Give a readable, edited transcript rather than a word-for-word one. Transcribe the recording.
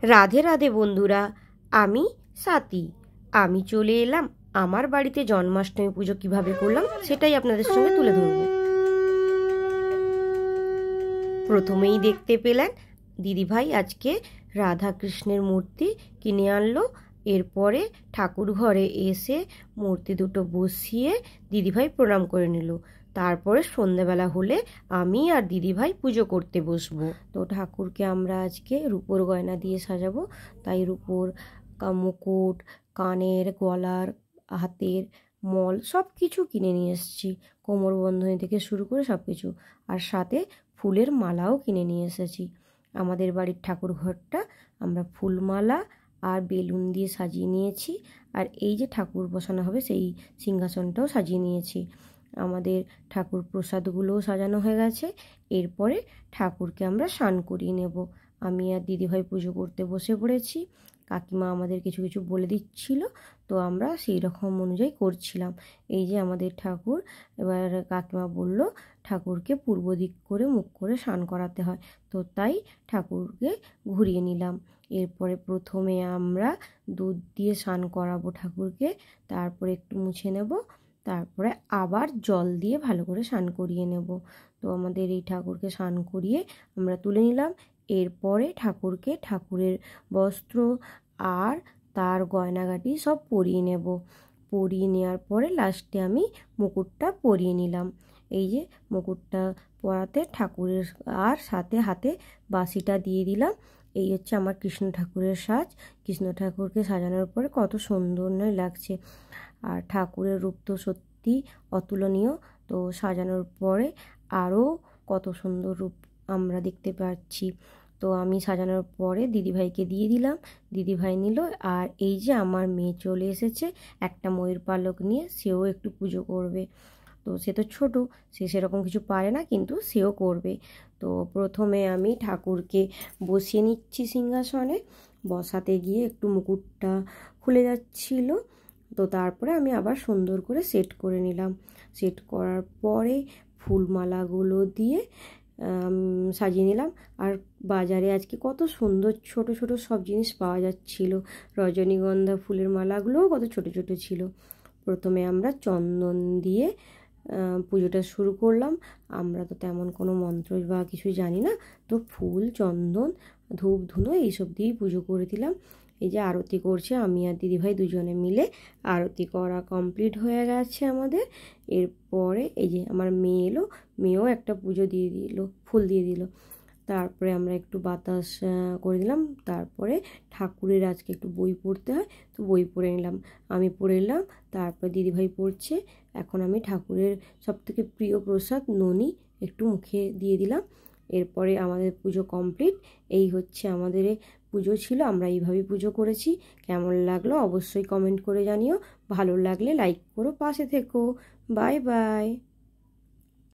রাধে রাধে বন্ধুরা, আমি স্বাতী। আমি চলে এলাম আমার বাড়িতে জন্মাষ্টমী পুজো কিভাবে করলাম সেটাই আপনাদের সঙ্গে তুলে ধরব। প্রথমেই দেখতে পেলেন দিদিভাই আজকে রাধা কৃষ্ণের মূর্তি কিনে আনলো। এরপরে ঠাকুর ঘরে এসে মূর্তি দুটো বসিয়ে দিদিভাই প্রণাম করে নিল। তারপরে সন্ধ্যাবেলা হলে আমি আর দিদিভাই পুজো করতে বসবো। তো ঠাকুরকে আমরা আজকে রূপোর গয়না দিয়ে সাজাবো, তাই রূপোর মুকুট, কানের, গলার, হাতের মল সব কিছু কিনে নিয়ে এসেছি। কোমরবন্ধনী থেকে শুরু করে সব কিছু, আর সাথে ফুলের মালাও কিনে নিয়ে এসেছি। আমাদের বাড়ির ঠাকুর ঘরটা আমরা ফুলমালা আর বেলুন দিয়ে সাজিয়ে নিয়েছি। আর এই যে ঠাকুর বসানো হবে সেই সিংহাসনটাও সাজিয়ে নিয়েছি। আমাদের ঠাকুর প্রসাদগুলোও সাজানো হয়ে গেছে। এরপরে ঠাকুরকে আমরা স্নান করিয়ে নেব। আমি আর দিদিভাই পুজো করতে বসে পড়েছি। কাকিমা আমাদের কিছু কিছু বলে দিচ্ছিল, তো আমরা সেই রকম অনুযায়ী করছিলাম। এই যে আমাদের ঠাকুর, এবার কাকিমা বলল ঠাকুরকে পূর্ব দিক করে মুখ করে স্নান করাতে হয়, তো তাই ঠাকুরকে ঘুরিয়ে নিলাম। এরপরে প্রথমে আমরা দুধ দিয়ে স্নান করাবো ঠাকুরকে, তারপরে একটু মুছে নেব, তারপরে আবার জল দিয়ে ভালো করে স্নান করিয়ে নেব। তো আমাদের এই ঠাকুরকে স্নান করিয়ে আমরা তুলে নিলাম। এরপরে ঠাকুরকে ঠাকুরের বস্ত্র আর তার গয়নাগাটি সব পরিয়ে নেব। পরিয়ে নেওয়ার পরে লাস্টে আমি মুকুটটা পরিয়ে নিলাম। এই যে মুকুটটা পরাতে ঠাকুরের আর সাথে হাতে বাঁশিটা দিয়ে দিলাম। এই হচ্ছে আমার কৃষ্ণ ঠাকুরের সাজ। কৃষ্ণ ঠাকুরকে সাজানোর পরে কত সুন্দর নয় লাগছে। আর ঠাকুরের রূপ তো সত্যি অতুলনীয়। তো সাজানোর পরে আরও কত সুন্দর রূপ আমরা দেখতে পাচ্ছি। তো আমি সাজানোর পরে দিদিভাইকে দিয়ে দিলাম, দিদিভাই নিল। আর এই যে আমার মেয়ে চলে এসেছে একটা ময়ূর পালক নিয়ে, সেও একটু পুজো করবে। তো সে তো ছোট, সে সেরকম কিছু পারে না, কিন্তু সেও করবে। তো প্রথমে আমি ঠাকুরকে বসিয়ে নিচ্ছি সিংহাসনে। বসাতে গিয়ে একটু মুকুটটা খুলে যাচ্ছিল, তো তারপরে আমি আবার সুন্দর করে সেট করে নিলাম। সেট করার পরে ফুলমালাগুলো দিয়ে সাজিয়ে নিলাম। আর বাজারে আজকে কত সুন্দর ছোট ছোট সব জিনিস পাওয়া যাচ্ছিল। রজনীগন্ধা ফুলের মালাগুলোও কত ছোট ছোট ছিল। প্রথমে আমরা চন্দন দিয়ে পুজোটা শুরু করলাম। আমরা তো তেমন কোনো মন্ত্র বা কিছু জানি না, তো ফুল, চন্দন, ধূপ ধুনো এইসব দিয়েই পুজো করে দিলাম। এই যে আরতি করছে আমি আর দিদিভাই দুজনে মিলে। আরতি করা কমপ্লিট হয়ে গেছে আমাদের। এরপরে এই যে আমার মেয়ে এলো, মেয়েও একটা পুজো দিয়ে দিল, ফুল দিয়ে দিল। তারপরে আমরা একটু বাতাস করে দিলাম। তারপরে ঠাকুরের আজকে একটু বই পড়তে হয়, তো বই পড়ে নিলাম, আমি পড়ে নিলাম। তারপরে দিদিভাই পড়ছে। এখন আমি ঠাকুরের সবথেকে প্রিয় প্রসাদ ননি একটু মুখে দিয়ে দিলাম। এরপরে আমাদের পুজো কমপ্লিট। এই হচ্ছে আমাদের পুজো ছিল, আমরা এইভাবেই পুজো করেছি। কেমন লাগলো অবশ্যই কমেন্ট করে জানিও। ভালো লাগলে লাইক করো, পাশে থেকো। Bye bye.